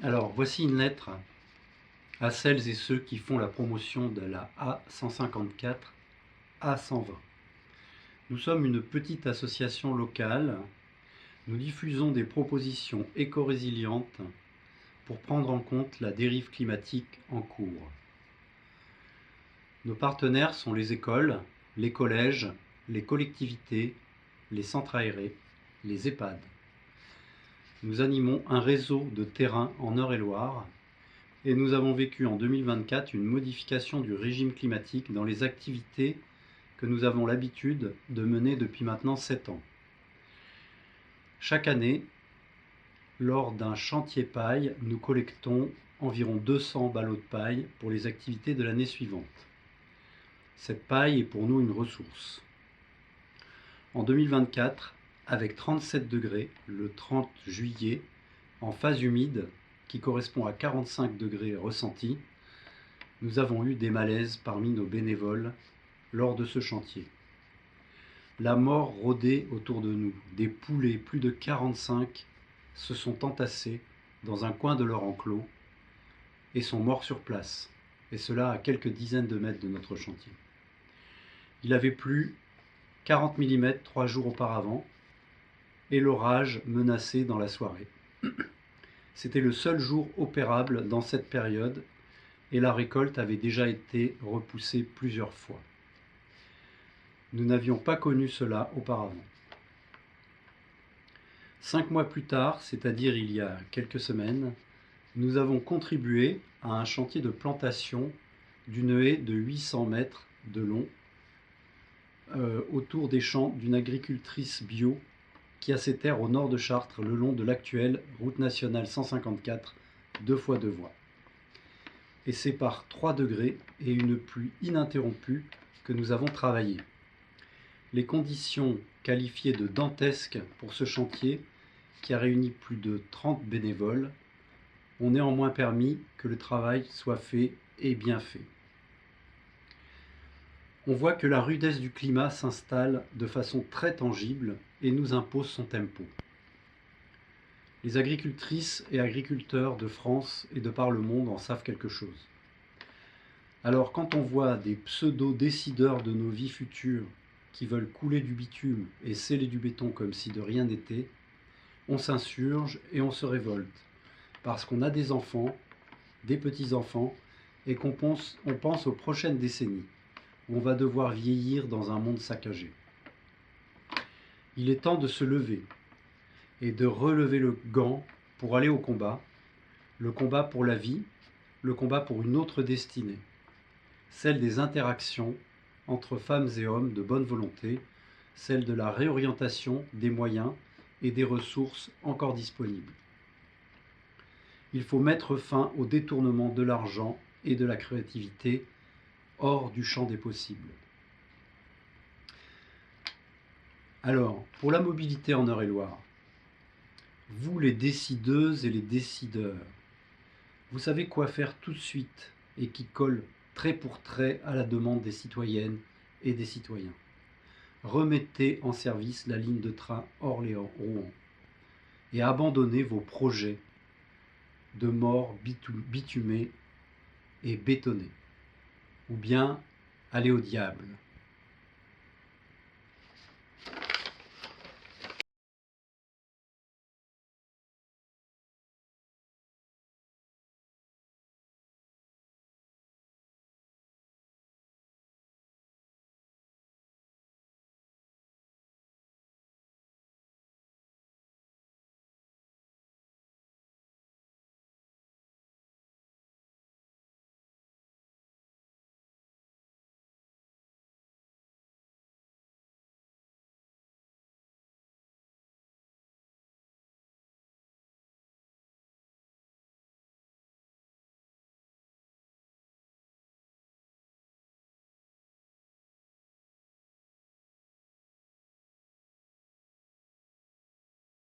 Alors, voici une lettre à celles et ceux qui font la promotion de la A154, A120. Nous sommes une petite association locale. Nous diffusons des propositions éco-résilientes pour prendre en compte la dérive climatique en cours. Nos partenaires sont les écoles, les collèges, les collectivités, les centres aérés, les EHPAD. Nous animons un réseau de terrain en Eure-et-Loir et nous avons vécu en 2024 une modification du régime climatique dans les activités que nous avons l'habitude de mener depuis maintenant 7 ans. Chaque année, lors d'un chantier paille, nous collectons environ 200 ballots de paille pour les activités de l'année suivante. Cette paille est pour nous une ressource. En 2024, avec 37 degrés, le 30 juillet, en phase humide, qui correspond à 45 degrés ressentis, nous avons eu des malaises parmi nos bénévoles lors de ce chantier. La mort rôdait autour de nous. Des poulets, plus de 45, se sont entassés dans un coin de leur enclos et sont morts sur place, et cela à quelques dizaines de mètres de notre chantier. Il avait plu 40 mm 3 jours auparavant, et l'orage menaçait dans la soirée. C'était le seul jour opérable dans cette période, et la récolte avait déjà été repoussée plusieurs fois. Nous n'avions pas connu cela auparavant. 5 mois plus tard, c'est-à-dire il y a quelques semaines, nous avons contribué à un chantier de plantation d'une haie de 800 mètres de long autour des champs d'une agricultrice bio qui a ses terres au nord de Chartres, le long de l'actuelle route nationale 154, 2 fois 2 voies. Et c'est par 3 degrés et une pluie ininterrompue que nous avons travaillé. Les conditions qualifiées de dantesques pour ce chantier, qui a réuni plus de 30 bénévoles, ont néanmoins permis que le travail soit fait et bien fait. On voit que la rudesse du climat s'installe de façon très tangible et nous impose son tempo. Les agricultrices et agriculteurs de France et de par le monde en savent quelque chose. Alors quand on voit des pseudo-décideurs de nos vies futures qui veulent couler du bitume et sceller du béton comme si de rien n'était, on s'insurge et on se révolte, parce qu'on a des enfants, des petits-enfants, et qu'on pense aux prochaines décennies, où on va devoir vieillir dans un monde saccagé. Il est temps de se lever et de relever le gant pour aller au combat, le combat pour la vie, le combat pour une autre destinée, celle des interactions entre femmes et hommes de bonne volonté, celle de la réorientation des moyens et des ressources encore disponibles. Il faut mettre fin au détournement de l'argent et de la créativité hors du champ des possibles. Alors, pour la mobilité en Eure-et-Loir, vous les décideuses et les décideurs, vous savez quoi faire tout de suite et qui colle trait pour trait à la demande des citoyennes et des citoyens. Remettez en service la ligne de train Orléans-Rouen et abandonnez vos projets de mort bitumés et bétonnés. Ou bien allez au diable.